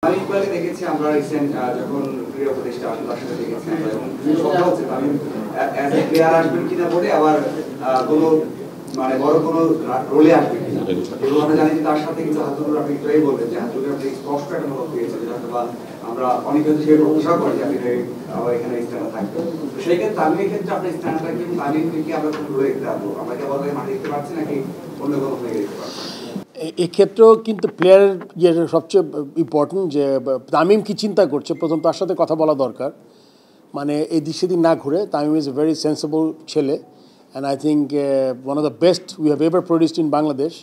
অনেকবারই দেখেছি আমরা রিসেন্ট যখন ক্রীড়া উপদেষ্টা আসলে তার সাথে দেখেছি আমরা এবং কথা হচ্ছে তামিম অ্যাজ এ প্লেয়ার আসবেন কিনা বলে আবার কোনো মানে বড় কোনো রোলে আসবে কিনা এবং আমরা জানি যে তার সাথে কিন্তু হাতুর আপনি একটু বলবেন যে হাতুর আপনি স্পষ্ট একটা মত পেয়েছে যে হয়তো বা আমরা অনেকে হচ্ছে প্রত্যাশা করি যে আপনি আবার এখানে স্থানে থাকবেন তো সেই ক্ষেত্রে তামিমের ক্ষেত্রে আপনার স্থানটা কি তামিমকে কি আমরা কোনো রোলে দেখতে পারবো আমরা কি আবার মাঠে দেখতে পাচ্ছি নাকি অন্য কোনো জায়গায় দেখতে পাচ্ছি এক্ষেত্রেও কিন্তু প্লেয়ারের যে সবচেয়ে ইম্পর্টেন্ট যে তামিম কি চিন্তা করছে প্রথম তার সাথে কথা বলা দরকার মানে এই দিক সেদিন না ঘুরে Tamim is a very sensible ছেলে and I think one of the best we have ever produced in Bangladesh.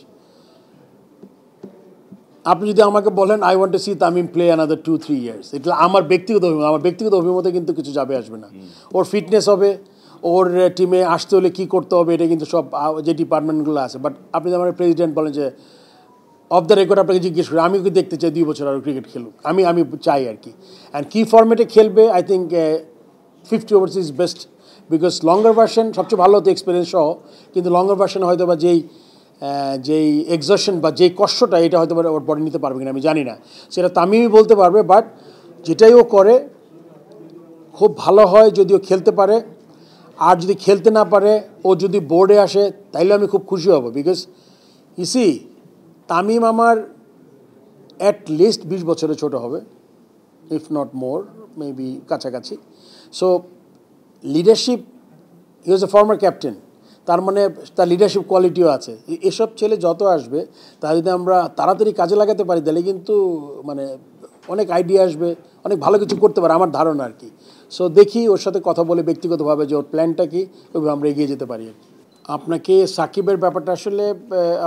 আপনি যদি আমাকে বলেন I want to see Tamim play another 2-3 years, এটা আমার ব্যক্তিগত অভিমতে কিন্তু কিছু যাবে আসবে না। ওর ফিটনেস হবে, ওর টিমে আসতে হলে কী করতে হবে এটা কিন্তু সব যে ডিপার্টমেন্টগুলো আছে। বাট আপনি যেমন প্রেসিডেন্ট বলেন যে অফ দ্য রেকর্ড আপনাকে জিজ্ঞেস করি আমি ওকে দেখতে চাই 2 বছর আরও ক্রিকেট খেলুক, আমি চাই আর কি। অ্যান্ড কী ফর্মেটে খেলবে I think 50 ওভার্স is best because longer version সবচেয়ে ভালো হতো এক্সপিরিয়েন্স সহ, কিন্তু লঙ্গার ভার্সনে হয়তো বা যেই এক্সশন বা যেই কষ্টটা এটা হয়তো ওর বডি নিতে পারবে কিনা আমি জানি না, সেটা তামিমই বলতে পারবে। বাট যেটাই ও করে খুব ভালো হয় যদি ও খেলতে পারে, আর যদি খেলতে না পারে ও যদি বোর্ডে আসে তাইলে আমি খুব খুশি হব বিকজ ইসি তামিম আমার অ্যাট লিস্ট 20 বছরের ছোটো হবে, ইফ নট মোর মেবি কাছাকাছি। সো লিডারশিপ, হি ওয়াজ এ ফর্মার ক্যাপ্টেন, তার মানে তার লিডারশিপ কোয়ালিটিও আছে। এসব ছেলে যত আসবে তা যদি আমরা তাড়াতাড়ি কাজে লাগাতে পারি তাহলে কিন্তু মানে অনেক আইডিয়া আসবে, অনেক ভালো কিছু করতে পারে আমার ধারণা আর কি। সো দেখি ওর সাথে কথা বলে ব্যক্তিগতভাবে যে ওর প্ল্যানটা কী ওইভাবে আমরা এগিয়ে যেতে পারি আর কি। আপনাকে সাকিবের ব্যাপারটা আসলে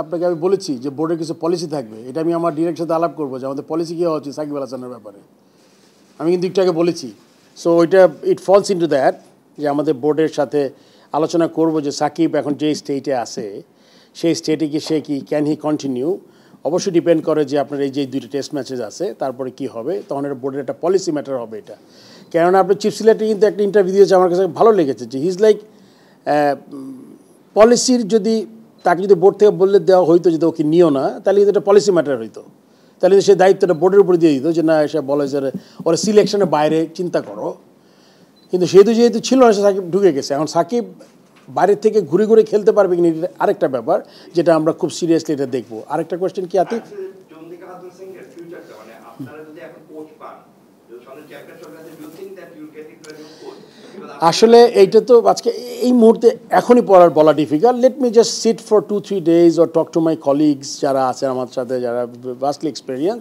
আপনাকে আমি বলেছি যে বোর্ডের কিছু পলিসি থাকবে, এটা আমি আমার ডিরেক্টর সাথে আলাপ করবো যে আমাদের পলিসি কী হওয়া উচিত সাকিব আল হাসানের ব্যাপারে, আমি কিন্তু একটু আগে বলেছি। সো ওইটা ইট ফলস ইনটু দ্যাট যে আমাদের বোর্ডের সাথে আলোচনা করব যে সাকিব এখন যে স্টেটে আছে সেই স্টেটে কি সে কি ক্যান হি কন্টিনিউ। অবশ্যই ডিপেন্ড করে যে আপনার এই যে 2টা টেস্ট ম্যাচেস আছে তারপরে কি হবে, তখন এটা বোর্ডের একটা পলিসি ম্যাটার হবে এটা। কেননা আপনার চিফ সিলেক্টর কিন্তু একটা ইন্টারভিউ দিয়েছে আমার কাছে ভালো লেগেছে যে হি ইজ লাইক পলিসির যদি তাকে যদি বোর্ড থেকে বললে দেওয়া হইতো যদি ওকে নিও না তাহলে কিন্তু এটা পলিসি ম্যাটার হইতো, তাহলে সেই দায়িত্বটা বোর্ডের উপরে দিয়ে দিত যে না এসে বলে যে ওরা সিলেকশনের বাইরে চিন্তা করো। কিন্তু যেহেতু ছিল না সে সাকিব ঢুকে গেছে। এখন সাকিব বাইরের থেকে ঘুরে ঘুরে খেলতে পারবে কিনা এটা আরেকটা ব্যাপার যেটা আমরা খুব সিরিয়াসলি এটা দেখবো। আরেকটা কোয়েশ্চেন কি আতিক? আসলে এইটা তো আজকে এই মুহূর্তে এখনই বলা difficult. Let me just sit for 2-3 days or talk to my colleagues যারা আছেন আমার সাথে, যারা ভাস্টলি এক্সপিরিয়েন্স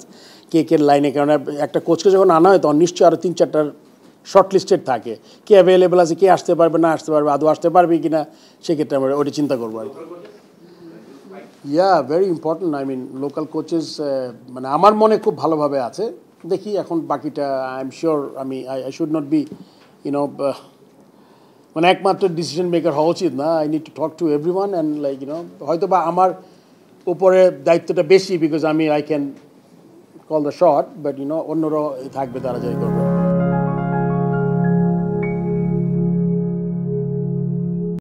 কে লাইনে। কারণ একটা কোচকে যখন আনা হয় তখন নিশ্চয়ই আরও 3-4টার শর্ট লিস্টেড থাকে, কে অ্যাভেলেবেল আছে, কে আসতে পারবে না আসতে পারবে, আদৌ আসতে পারবে কি না সেক্ষেত্রে আমরা ওটা চিন্তা করবো আর কি। Yeah very important. I mean local coaches মানে আমার মনে খুব ভালোভাবে আছে। দেখি এখন বাকিটা I am sure I should not be you know মানে একমাত্র ডিসিশন মেকার হওয়া উচিত না। I need to talk to everyone and like হয়তো বা আমার উপরে দায়িত্বটা বেশি because I can call the shot, but অন্যরাও থাকবে তারা যাই করবে।